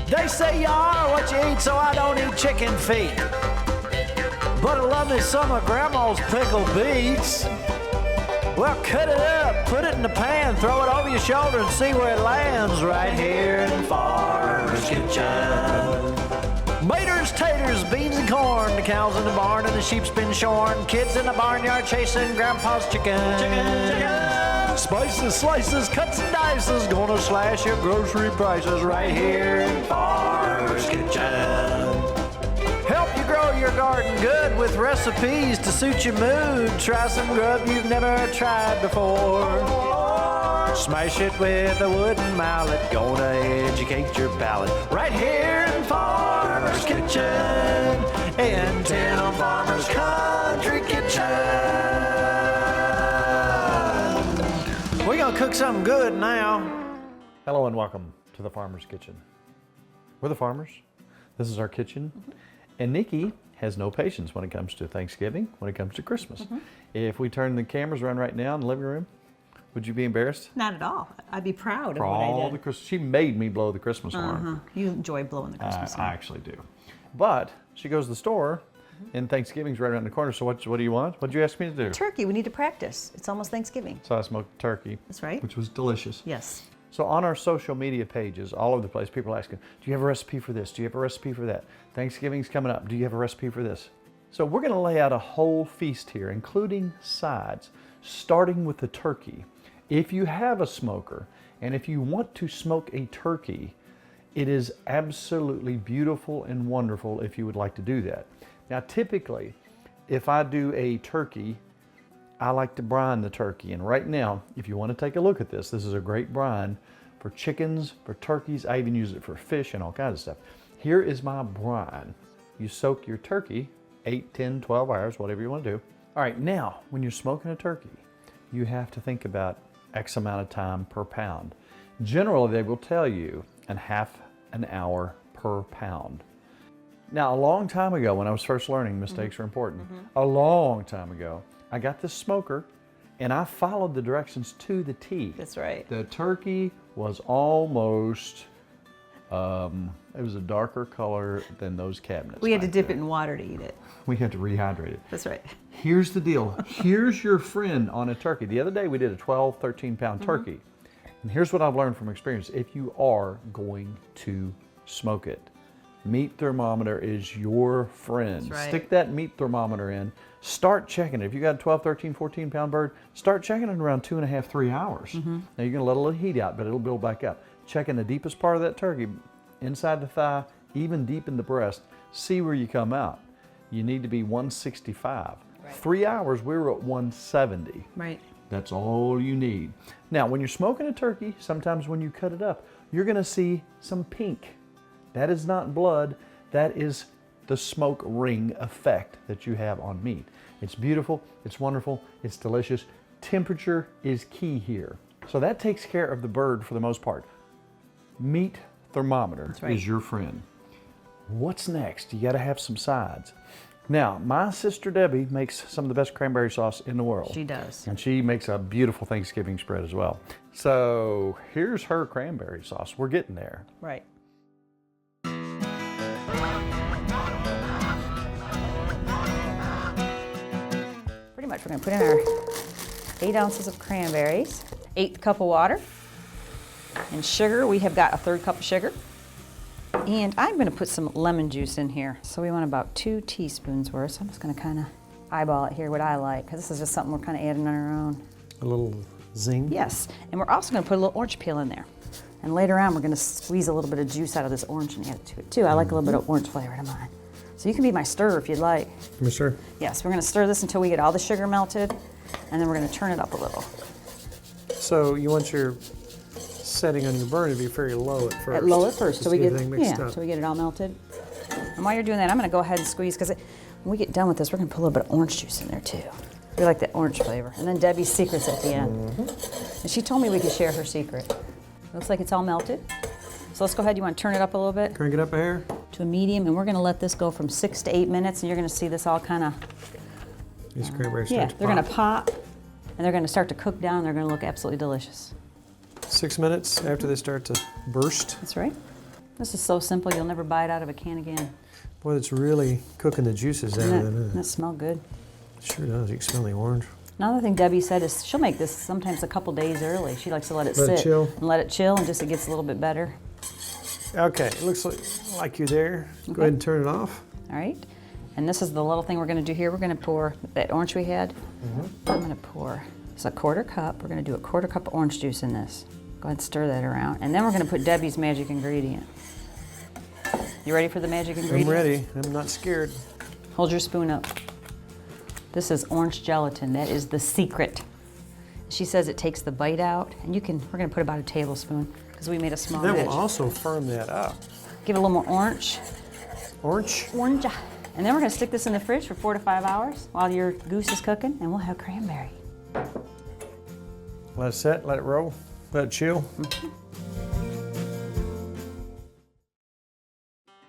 They say you are what you eat, so I don't eat chicken feet. But I love me some of Grandma's pickled beets. Well, cut it up, put it in the pan, throw it over your shoulder and see where it lands right here in Farmer's Kitchen. Maters, taters, beans and corn, the cows in the barn and the sheep's been shorn, kids in the barnyard chasing Grandpa's chicken. Spices, slices, cuts and dices, gonna slash your grocery prices right here in Farmer's Kitchen. Help you grow your garden good with recipes to suit your mood. Try some grub you've never tried before. Smash it with a wooden mallet, gonna educate your palate. Right here in Farmer's Kitchen, in Tim Farmer's Country Kitchen. We're gonna cook something good now. Hello and welcome to the Farmer's Kitchen. We're the farmers. This is our kitchen. And Nikki has no patience when it comes to Thanksgiving, when it comes to Christmas. If we turn the cameras around right now in the living room, would you be embarrassed? Not at all. I'd be proud of For what all I the did. Christmas, she made me blow the Christmas horn. You enjoy blowing the Christmas I horn. actually do. But she goes to the store and Thanksgiving's right around the corner. So what do you want? What did you ask me to do? Turkey, we need to practice. It's almost Thanksgiving. So I smoked turkey. That's right. Which was delicious. Yes. So on our social media pages, all over the place, people are asking, do you have a recipe for this? Do you have a recipe for that? Thanksgiving's coming up. Do you have a recipe for this? So we're going to lay out a whole feast here, including sides, starting with the turkey. If you have a smoker, and if you want to smoke a turkey, it is absolutely beautiful and wonderful if you would like to do that. Now, typically, if I do a turkey, I like to brine the turkey. And right now, if you want to take a look at this, this is a great brine for chickens, for turkeys. I even use it for fish and all kinds of stuff. Here is my brine. You soak your turkey 8, 10, 12 hours, whatever you want to do. All right, now, when you're smoking a turkey, you have to think about X amount of time per pound. Generally, they will tell you half an hour per pound. Now, a long time ago, when I was first learning, mistakes are important. A long time ago, I got this smoker and I followed the directions to the T. That's right. The turkey was almost, it was a darker color than those cabinets. We had to back dip there. it in water to eat it. We had to rehydrate it. That's right. Here's the deal. Here's your friend on a turkey. The other day we did a 12, 13 pound turkey. And here's what I've learned from experience. If you are going to smoke it, meat thermometer is your friend. That's right. Stick that meat thermometer in. Start checking it. If you got a 12, 13, 14 pound bird, start checking it around 2.5, 3 hours. Now you're gonna let a little heat out, but it'll build back up. Check in the deepest part of that turkey, inside the thigh, even deep in the breast. See where you come out. You need to be 165. Right. 3 hours, we were at 170. Right. That's all you need. Now, when you're smoking a turkey, sometimes when you cut it up, you're gonna see some pink. That is not blood, that is the smoke ring effect that you have on meat. It's beautiful, it's wonderful, it's delicious. Temperature is key here. So that takes care of the bird for the most part. Meat thermometer right. is your friend. What's next? You gotta have some sides. Now, my sister Debbie makes some of the best cranberry sauce in the world. She does. And she makes a beautiful Thanksgiving spread as well. So here's her cranberry sauce. We're getting there. Right. Pretty much, we're gonna put in our 8 ounces of cranberries, 1/8 cup of water, and sugar. We have got a 1/3 cup of sugar. And I'm gonna put some lemon juice in here. So we want about 2 teaspoons worth. So I'm just gonna kind of eyeball it here, what I like, because this is just something we're kind of adding on our own. A little zing. Yes, and we're also gonna put a little orange peel in there. And later on, we're gonna squeeze a little bit of juice out of this orange and add it to it too. I like a little bit of orange flavor to mine. So you can be my stirrer if you'd like. You sure? Yes, we're gonna stir this until we get all the sugar melted, and then we're gonna turn it up a little. So you want your setting on your burn to be very low at first. At low at first, so we get mixed up. so we get it all melted. And while you're doing that, I'm gonna go ahead and squeeze, because when we get done with this, we're gonna put a little bit of orange juice in there too. We like that orange flavor. And then Debbie's secret's at the end. And she told me we could share her secret. Looks like it's all melted. So let's go ahead. You want to turn it up a little bit Crank it up a hair. to a medium, and we're gonna let this go from 6 to 8 minutes, and you're gonna see this all kind of, These cranberries yeah, start to they're pop. gonna pop, and they're gonna start to cook down. They're gonna look absolutely delicious. 6 minutes after they start to burst. That's right. This is so simple, you'll never buy it out of a can again. Boy, it's really cooking the juices out of it. Doesn't Isn't it smell good? it? Sure does. You can smell the orange. Another thing Debbie said is she'll make this sometimes a couple days early. She likes to let it Let it sit chill. and let it chill, and just it gets a little bit better. Okay, it looks like you're there. Go ahead and turn it off. All right, and this is the little thing we're going to do here. We're going to pour that orange we had. I'm going to pour, it's a 1/4 cup. We're going to do a 1/4 cup of orange juice in this. Go ahead and stir that around. And then we're going to put Debbie's magic ingredient. You ready for the magic ingredient? I'm ready. I'm not scared. Hold your spoon up. This is orange gelatin. That is the secret. She says it takes the bite out, and we're going to put about a tablespoon because we made a small That batch. will also firm that up. Give it a little more orange. Orange? Orange. And then we're going to stick this in the fridge for 4 to 5 hours while your goose is cooking, and we'll have cranberry. Let it set, let it roll, let it chill.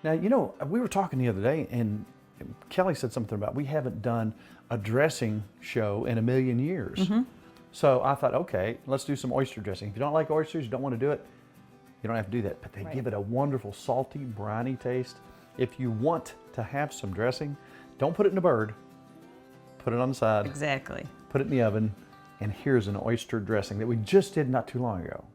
Now, you know, we were talking the other day, and Kelly said something about we haven't done a dressing show in a million years. So I thought, okay, let's do some oyster dressing. If you don't like oysters, you don't want to do it, you don't have to do that. But they give it a wonderful salty, briny taste. If you want to have some dressing, don't put it in a bird. Put it on the side. Exactly. Put it in the oven. And here's an oyster dressing that we just did not too long ago.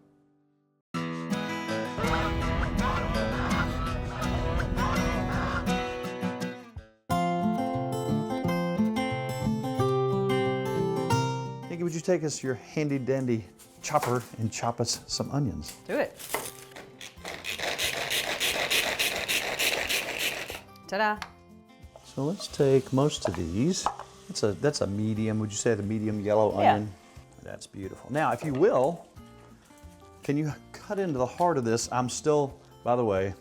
Nikki, would you take us your handy dandy chopper and chop us some onions? Do it. Ta-da. So let's take most of these. That's a medium, would you say the medium yellow Yeah. onion? That's beautiful. Now, if you will, can you cut into the heart of this? I'm still, by the way,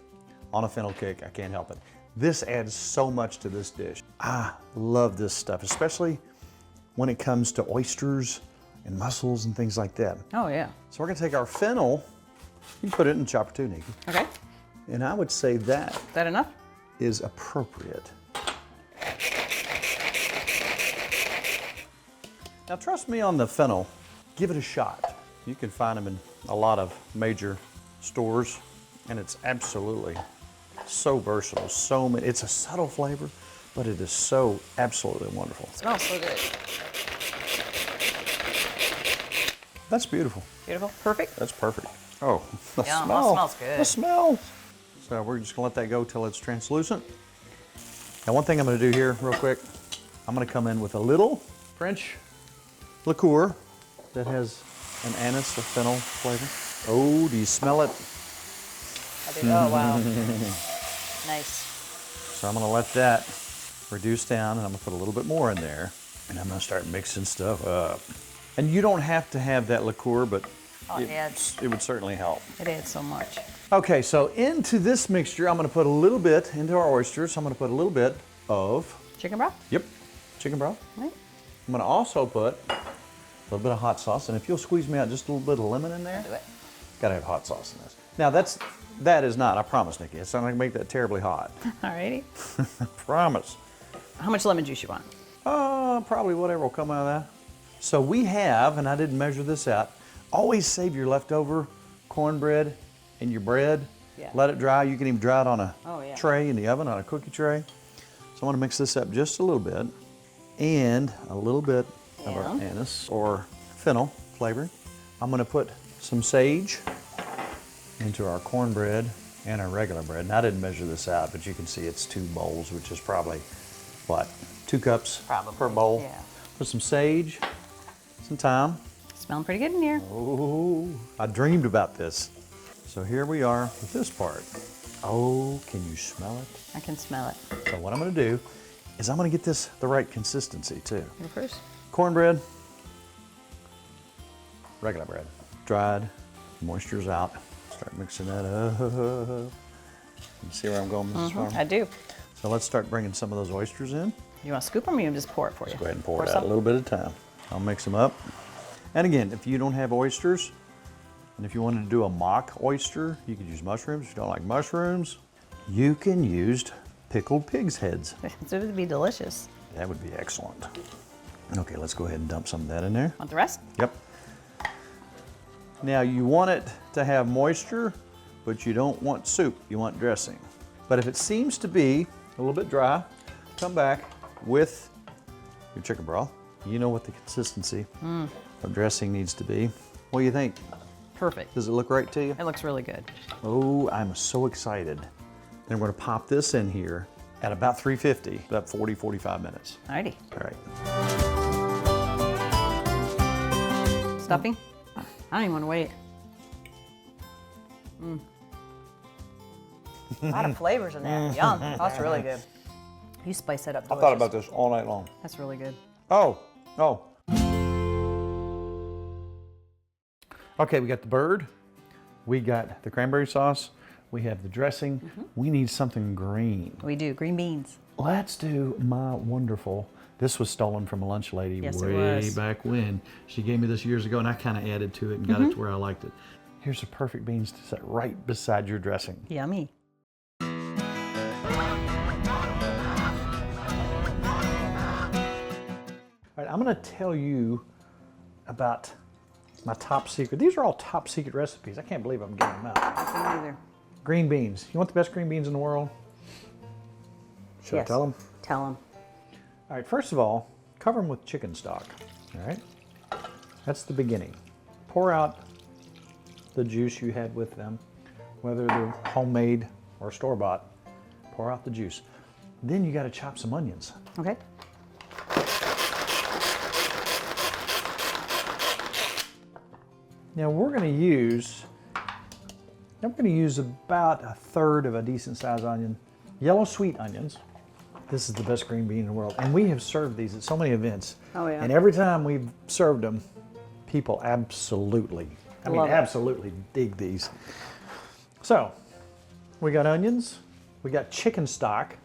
on a fennel kick. I can't help it. This adds so much to this dish. I love this stuff, especially when it comes to oysters and mussels and things like that. Oh, yeah. So we're gonna take our fennel, you can put it in the chopper too, Nikki. Okay. And I would say that Is that enough? is appropriate. Now trust me on the fennel, give it a shot. You can find them in a lot of major stores, and it's absolutely so versatile, it's a subtle flavor, but it is so absolutely wonderful. Smells so good. That's beautiful. Beautiful. Perfect. That's perfect. Oh, the Yum, smell. that smells good. The smell. So we're just gonna let that go till it's translucent. Now one thing I'm gonna do here real quick, I'm gonna come in with a little French liqueur that has an anise or fennel flavor. Oh, do you smell it? I do. Oh, wow. Nice. So I'm gonna let that reduce down, and I'm gonna put a little bit more in there, and I'm gonna start mixing stuff up. And you don't have to have that liqueur, but Oh, it it would certainly help. It adds so much. Okay, so into this mixture, I'm gonna put a little bit into our oysters. I'm gonna put a little bit of, Chicken broth? chicken broth. Right. I'm gonna also put a little bit of hot sauce, and if you'll squeeze me out just a little bit of lemon in there, Do it. gotta have hot sauce in this. Now that is not, I promise, Nikki, it's not gonna make that terribly hot. Alrighty. Promise. How much lemon juice you want? Probably whatever will come out of that. So we have, and I didn't measure this out, always save your leftover cornbread in your bread. Yeah. Let it dry. You can even dry it on a Oh, yeah. tray in the oven, on a cookie tray. So I want to mix this up just a little bit, and a little bit of our Yeah. anise or fennel flavoring. I'm going to put some sage into our cornbread and our regular bread. And I didn't measure this out, but you can see it's 2 bowls, which is probably, what, 2 cups Probably, per bowl. yeah. Put some sage, some thyme. Smelling pretty good in here. Oh, I dreamed about this. So here we are with this part. Oh, can you smell it? I can smell it. So what I'm gonna do is I'm gonna get this the right consistency too. Go first. Cornbread, regular bread, dried, moisture's out. Start mixing that up. You see where I'm going, Mrs. Farmer? I do. So let's start bringing some of those oysters in. You want to scoop them or you just pour it for you? Go ahead and pour it out some? a little bit at a time. I'll mix them up. And again, if you don't have oysters, and if you wanted to do a mock oyster, you could use mushrooms. If you don't like mushrooms, you can use pickled pig's heads. It would be delicious. That would be excellent. Okay, let's go ahead and dump some of that in there. Want the rest? Yep. Now you want it to have moisture, but you don't want soup, you want dressing. But if it seems to be a little bit dry, come back with your chicken broth. You know what the consistency of dressing needs to be. What do you think? Perfect. Does it look right to you? It looks really good. Oh, I'm so excited. Then we're gonna pop this in here at about 350, about 40, 45 minutes. Alrighty. All right. Stuffing? I don't even want to wait. A lot of flavors in there. Yum. That's really good. You spice that up I delicious. thought about this all night long. That's really good. Oh. Okay, we got the bird. We got the cranberry sauce. We have the dressing. We need something green. We do. Green beans. Let's do my wonderful. This was stolen from a lunch lady Yes, it way was. back when. She gave me this years ago, and I kind of added to it and got it to where I liked it. Here's the perfect beans to set right beside your dressing. Yummy. All right, I'm going to tell you about my top secret. These are all top secret recipes. I can't believe I'm giving them out. I can't either. Green beans. You want the best green beans in the world? Should I tell them? Tell them. All right, first of all, cover them with chicken stock. All right, that's the beginning. Pour out the juice you had with them, whether they're homemade or store-bought. Pour out the juice. Then you got to chop some onions. Okay. Now we're going to use about a third of a decent sized onion. Yellow sweet onions. This is the best green bean in the world. And we have served these at so many events. Oh, yeah. And every time we've served them, people absolutely dig these. So, we got onions, we got chicken stock,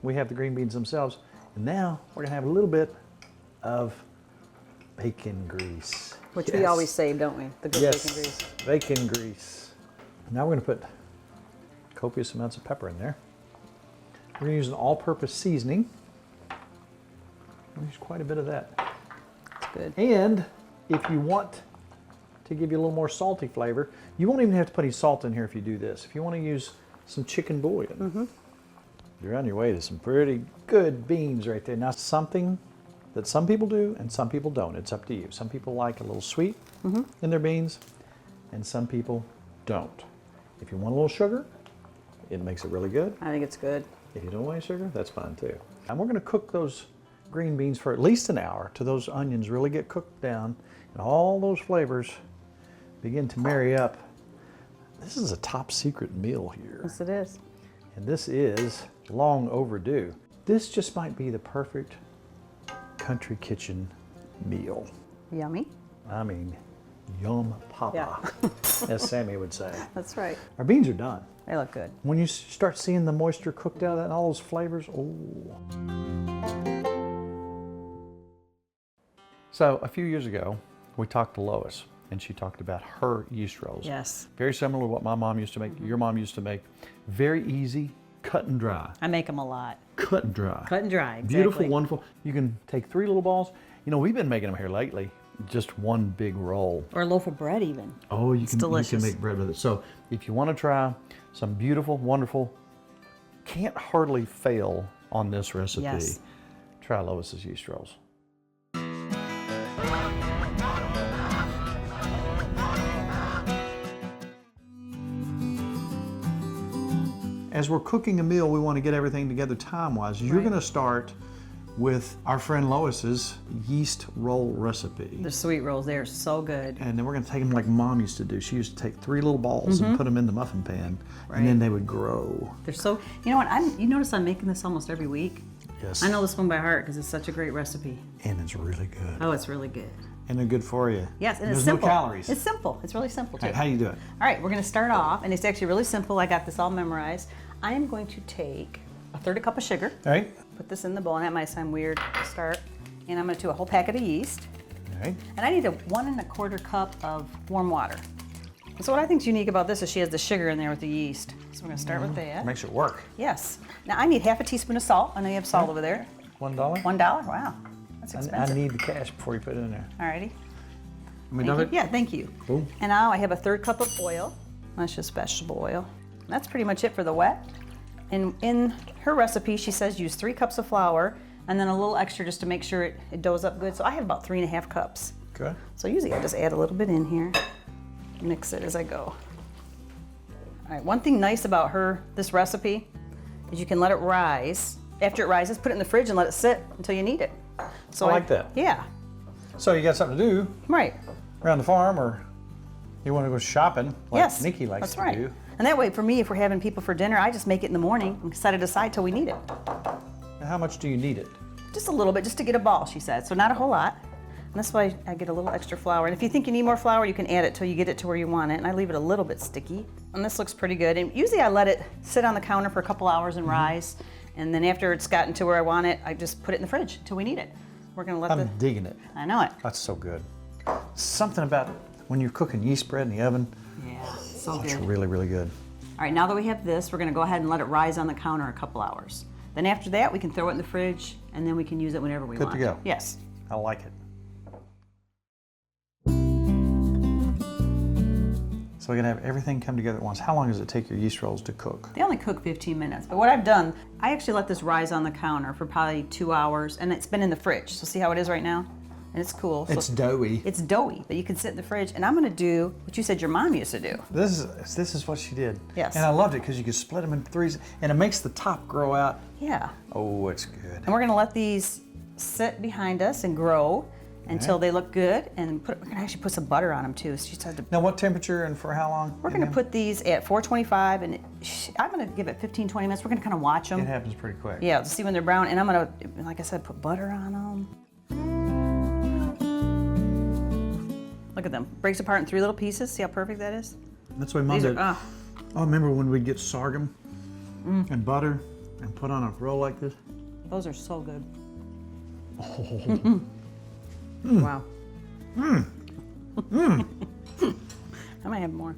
we have the green beans themselves, and now we're gonna have a little bit of bacon grease. Which we always save, don't we? The good bacon grease. Bacon grease. Now we're gonna put copious amounts of pepper in there. We're gonna use an all-purpose seasoning. Use quite a bit of that. That's good. And if you want to give you a little more salty flavor, you won't even have to put any salt in here if you do this. If you want to use some chicken bouillon, you're on your way to some pretty good beans right there. Now, something that some people do and some people don't. It's up to you. Some people like a little sweet in their beans, and some people don't. If you want a little sugar, it makes it really good. I think it's good. If you don't want any sugar, that's fine too. And we're going to cook those green beans for at least an hour till those onions really get cooked down and all those flavors begin to marry up. This is a top secret meal here. Yes, it is. And this is long overdue. This just might be the perfect country kitchen meal. Yummy. I mean, yum papa, as Sammy would say. That's right. Our beans are done. They look good. When you start seeing the moisture cooked out of that and all those flavors, oh. So a few years ago, we talked to Lois, and she talked about her yeast rolls. Yes. Very similar to what my mom used to make, your mom used to make. Very easy, cut and dry. I make them a lot. Cut and dry. Cut and dry, exactly. Beautiful, wonderful. You can take 3 little balls. You know, we've been making them here lately. Just one big roll. Or a loaf of bread even. Oh, you can delicious. make bread with it. So if you want to try some beautiful, wonderful, can't hardly fail on this recipe, Yes. try Lois's yeast rolls. As we're cooking a meal, we want to get everything together time-wise. You're going to start with our friend Lois's yeast roll recipe. The sweet rolls, they're so good. And then we're going to take them like Mom used to do. She used to take 3 little balls and put them in the muffin pan, and then they would grow. They're so, you know what, you notice I'm making this almost every week? Yes. I know this one by heart because it's such a great recipe. And it's really good. Oh, it's really good. And they're good for you. Yes, and there's it's simple. no calories. It's simple. It's really simple too. All right, how do you do it? All right, we're going to start off, and it's actually really simple. I got this all memorized. I am going to take a 1/3 cup of sugar. All right. Put this in the bowl, and that might sound weird to start. And I'm going to do a whole packet of yeast. All right. And I need a 1 1/4 cup of warm water. And so what I think is unique about this is she has the sugar in there with the yeast. So we're going to start with that. Makes it work. Yes. Now I need 1/2 teaspoon of salt. I know you have salt over there. $1? $1? Wow. That's I expensive. need the cash before you put it in there. Alrighty. Let me Thank dump you. it? Yeah, thank you. Boom. And now I have a 1/3 cup of oil. That's just vegetable oil. That's pretty much it for the wet. And in her recipe, she says use 3 cups of flour and then a little extra just to make sure it doughs up good. So I have about 3.5 cups. Okay. So usually I just add a little bit in here, mix it as I go. All right, one thing nice about this recipe is you can let it rise. After it rises, put it in the fridge and let it sit until you need it. So I like that. Yeah, So you got something to do right. around the farm, or you want to go shopping like Yes, Nikki likes that's to right. do. And that way, for me, if we're having people for dinner, I just make it in the morning and set it aside till we need it. Now, how much do you need it? Just a little bit, just to get a ball, she said. So not a whole lot. And that's why I get a little extra flour. And if you think you need more flour, you can add it till you get it to where you want it. And I leave it a little bit sticky. And this looks pretty good. And usually I let it sit on the counter for a couple hours and rise. And then after it's gotten to where I want it, I just put it in the fridge till we need it. We're gonna let I'm digging it. I know it. That's so good. Something about when you're cooking yeast bread in the oven, Yeah, so it's good. really, really good. All right, now that we have this, we're gonna go ahead and let it rise on the counter a couple hours. Then after that, we can throw it in the fridge and then we can use it whenever we Good want. to go. Yes. I like it. So we're gonna have everything come together at once. How long does it take your yeast rolls to cook? They only cook 15 minutes, but what I've done, I actually let this rise on the counter for probably 2 hours, and it's been in the fridge. So see how it is right now? And it's cool. It's So doughy. it's doughy, but you can sit in the fridge, and I'm gonna do what you said your mom used to do. This is what she did. Yes. And I loved it because you could split them in 3s, and it makes the top grow out. Yeah. Oh, it's good. And we're gonna let these sit behind us and grow until they look good, and we're gonna actually put some butter on them too. So she said to Now, what temperature and for how long? We're gonna put these at 425, and I'm gonna give it 15, 20 minutes. We're gonna kind of watch them. It happens pretty quick. Yeah, to see when they're brown, and I'm gonna, like I said, put butter on them. Look at them. Breaks apart in 3 little pieces. See how perfect that is? That's the way Mom These did. are, Oh, remember when we'd get sorghum and butter and put on a roll like this? those are so good. Oh. Wow. I might have more.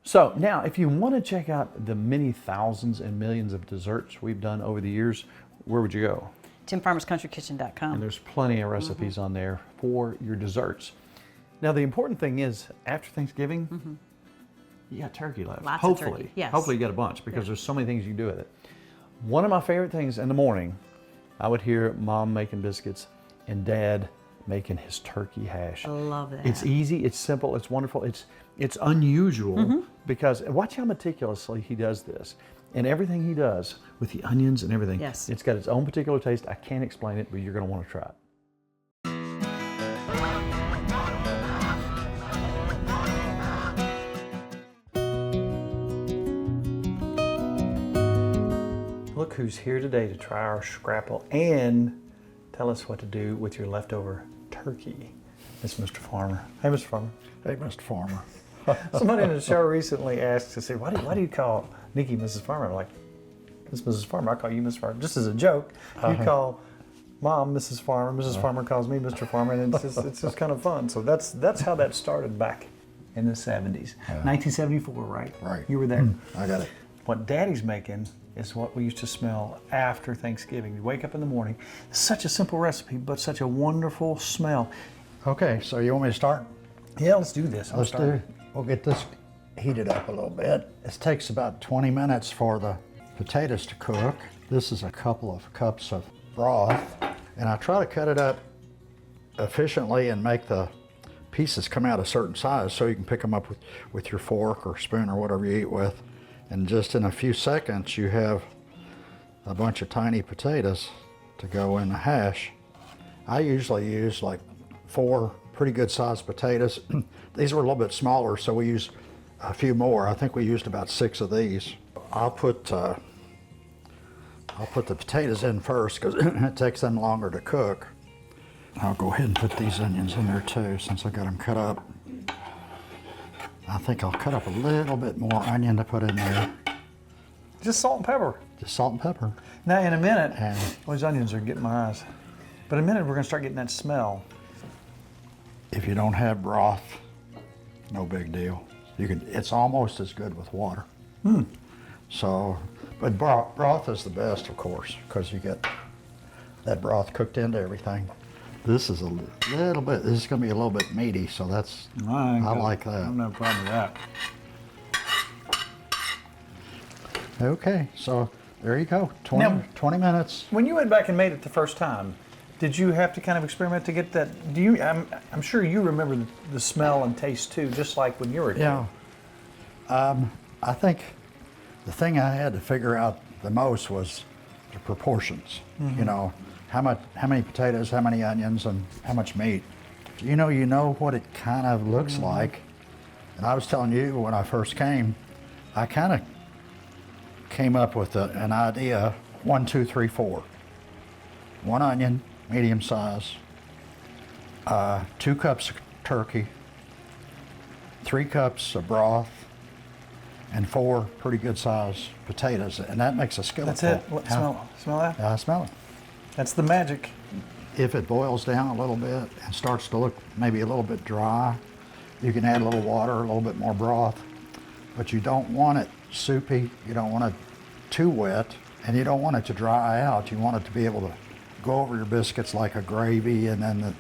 So now, if you want to check out the many thousands and millions of desserts we've done over the years, where would you go? TimFarmersCountryKitchen.com. And there's plenty of recipes on there for your desserts. Now, the important thing is, after Thanksgiving, you got turkey left. Lots of Hopefully. turkey, yes. Hopefully you got a bunch, because there's so many things you can do with it. One of my favorite things in the morning, I would hear Mom making biscuits and Dad making his turkey hash. I love that. It's easy, it's simple, it's wonderful, it's unusual, because watch how meticulously he does this. And everything he does with the onions and everything, Yes. it's got its own particular taste. I can't explain it, but you're going to want to try it. Look who's here today to try our scrapple and tell us what to do with your leftover turkey. It's Mr. Farmer. Hey, Mr. Farmer. Hey, Mr. Farmer. Somebody in the show recently asked to say, why do you call Nikki Mrs. Farmer? I'm like, this is Mrs. Farmer, I call you Mrs. Farmer. Just as a joke, you call Mom Mrs. Farmer, Mrs. Farmer calls me Mr. Farmer, and it's just kind of fun. So that's how that started back in the 70s. 1974, right? Right. You were there. I got it. What Daddy's making is what we used to smell after Thanksgiving. You wake up in the morning. It's such a simple recipe, but such a wonderful smell. Okay, so you want me to start? Yeah, let's do this. Let's do. We'll get this heated up a little bit. It takes about 20 minutes for the potatoes to cook. This is a couple of cups of broth, and I try to cut it up efficiently and make the pieces come out a certain size so you can pick them up with your fork or spoon or whatever you eat with. And just in a few seconds, you have a bunch of tiny potatoes to go in the hash. I usually use like 4 pretty good sized potatoes. These were a little bit smaller, so we used a few more. I think we used about 6 of these. I'll put the potatoes in first because it takes them longer to cook. I'll go ahead and put these onions in there too, since I got them cut up. I think I'll cut up a little bit more onion to put in there. Just salt and pepper. Just salt and pepper. Now, in a minute, And those onions are getting my eyes. But in a minute, we're going to start getting that smell. if you don't have broth, no big deal. It's almost as good with water. So, but broth is the best, of course, because you get that broth cooked into everything. This is a little bit, this is gonna be a little bit meaty, so that's, I like I that. don't have a problem with that. Okay, so there you go, 20, Now- 20 minutes. When you went back and made it the first time, did you have to kind of experiment to get that? Do you? I'm sure you remember the smell and taste too, just like when you were a kid. Yeah. I think the thing I had to figure out the most was the proportions. You know, how many potatoes, how many onions, and how much meat. You know what it kind of looks like. And I was telling you when I first came, I kind of came up with an idea: 1, 2, 3, 4. 1 onion, medium size. 2 cups of turkey. 3 cups of broth. And 4 pretty good sized potatoes, and that makes a skillet. That's it. What, smell that? Yeah, I smell it. That's the magic. If it boils down a little bit and starts to look maybe a little bit dry, you can add a little water, a little bit more broth, but you don't want it soupy, you don't want it too wet, and you don't want it to dry out. You want it to be able to go over your biscuits like a gravy, and then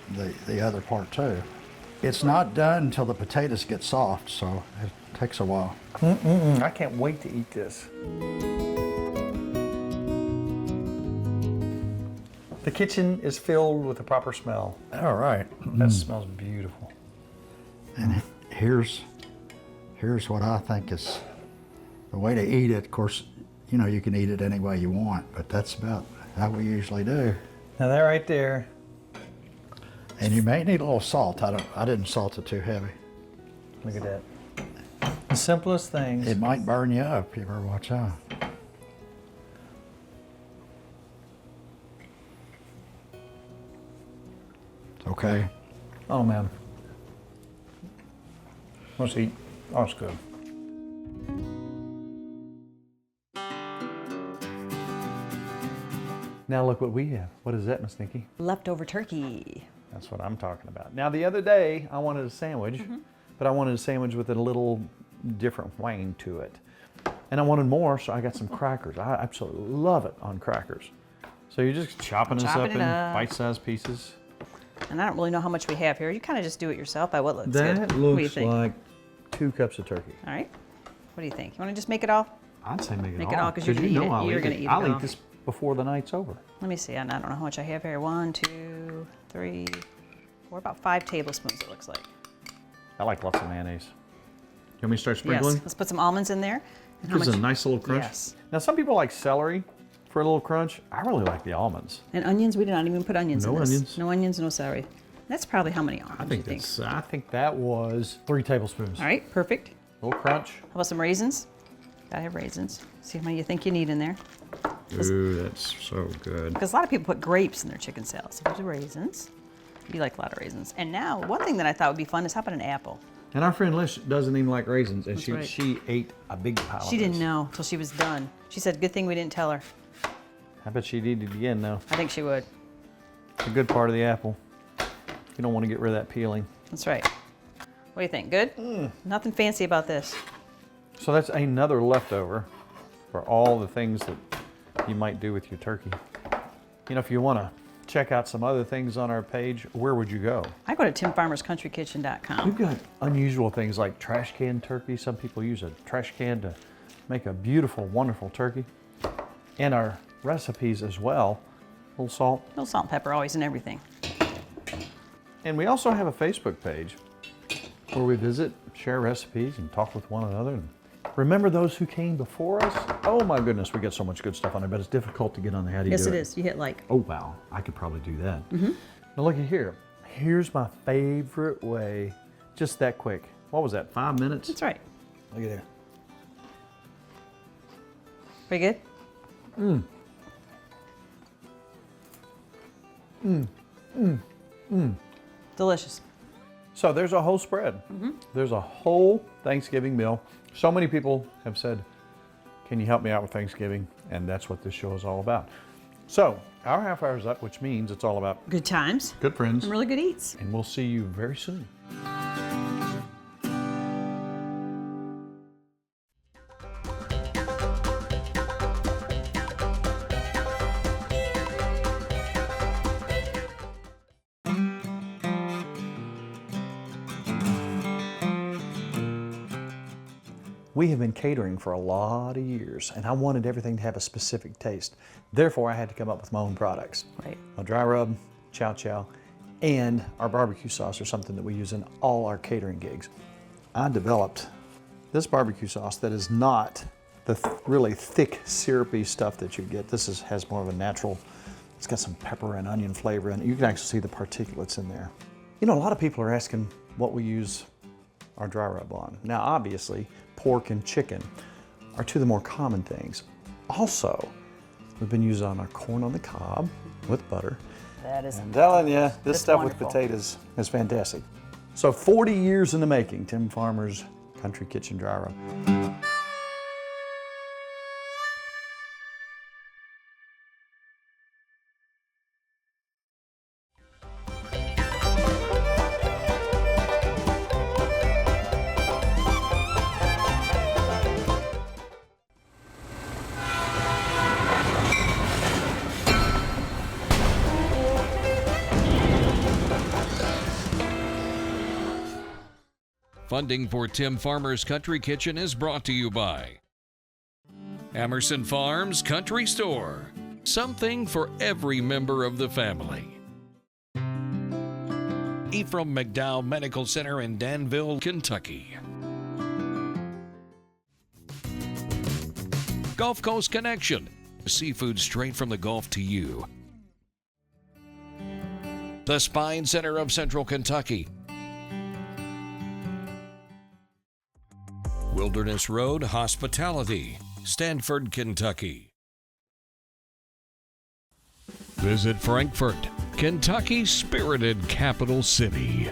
the other part too. It's not done until the potatoes get soft, so it takes a while. I can't wait to eat this. The kitchen is filled with the proper smell. All right. That smells beautiful. And here's what I think is the way to eat it. Of course, you can eat it any way you want, but that's about how we usually do. Now that right there, And you may need a little salt. I didn't salt it too heavy. look at that. The simplest things. It might burn you up. You better watch out. Okay. Oh man. Let's eat. Oh, it's good. Now look what we have. What is that, Miss Nikki? Leftover turkey. That's what I'm talking about. Now the other day I wanted a sandwich, but I wanted a sandwich with a little different wang to it. And I wanted more, so I got some crackers. I absolutely love it on crackers. So you're just chopping this up Chopping it in up. bite-sized pieces. And I don't really know how much we have here. You kind of just do it yourself by what looks good. That What do you looks think? like 2 cups of turkey. All right. What do you think? You want to just make it all? I'd say make it all. Make it all, 'cause you're gonna you eat know it. I'll You're eat gonna it. eat it I'll all. eat this before the night's over. Let me see. I don't know how much I have here. 1, 2, 3, 4, about 5 tablespoons it looks like. I like lots of mayonnaise. You want me to start Yes. sprinkling? Let's put some almonds in there. And how Gives much? a nice little crunch. Yes. Now some people like celery for a little crunch. I really like the almonds. And onions. We did not even put onions No in this. onions. No onions, no celery. That's probably how many almonds you think? I think that was 3 tablespoons. All right. Perfect. A little crunch. How about some raisins? Gotta have raisins. See how many you think you need in there. Ooh, that's so good. Because a lot of people put grapes in their chicken salad. So there's raisins. You like a lot of raisins. And now, one thing that I thought would be fun is how about an apple? And our friend Liz doesn't even like raisins, and right. she ate a big pile. She of didn't this. know till she was done. She said, good thing we didn't tell her. I bet she'd eat it again though. I think she would. It's a good part of the apple. You don't want to get rid of that peeling. That's right. What do you think? Good? Nothing fancy about this. So that's another leftover for all the things that you might do with your turkey. You know, if you want to check out some other things on our page, where would you go? I go to timfarmerscountrykitchen.com. We've got unusual things like trash can turkey. Some people use a trash can to make a beautiful, wonderful turkey. And our recipes as well. A little salt. No salt and pepper always in everything. And we also have a Facebook page where we visit, share recipes, and talk with one another. And remember those who came before us? Oh my goodness, we get so much good stuff on there, but it's difficult to get on there. How do you Yes, do it it? is. You hit like. Oh wow, I could probably do that. Now look at here. Here's my favorite way, just that quick. What was that, 5 minutes? That's right. Look at there. Pretty good? Delicious. So there's a whole spread. There's a whole Thanksgiving meal. So many people have said, can you help me out with Thanksgiving? And that's what this show is all about. So our half hour is up, which means it's all about Good times good friends. and really good eats. And we'll see you very soon. We have been catering for a lot of years, and I wanted everything to have a specific taste. Therefore, I had to come up with my own products. Right. A dry rub, chow chow, and our barbecue sauce are something that we use in all our catering gigs. I developed this barbecue sauce that is not the really thick, syrupy stuff that you get. This has more of a natural, it's got some pepper and onion flavor in it. You can actually see the particulates in there. You know, a lot of people are asking what we use our dry rub on. Now, obviously, pork and chicken are two of the more common things. Also, we've been using on our corn on the cob with butter. That is. I'm telling you, this just stuff wonderful. with potatoes is fantastic. So 40 years in the making, Tim Farmer's Country Kitchen Dry Rub. Funding for Tim Farmer's Country Kitchen is brought to you by Emerson Farms Country Store. Something for every member of the family. Ephraim McDowell Medical Center in Danville, Kentucky. Gulf Coast Connection. Seafood straight from the Gulf to you. The Spine Center of Central Kentucky. Wilderness Road Hospitality, Stanford, Kentucky. Visit Frankfort, Kentucky's spirited capital city.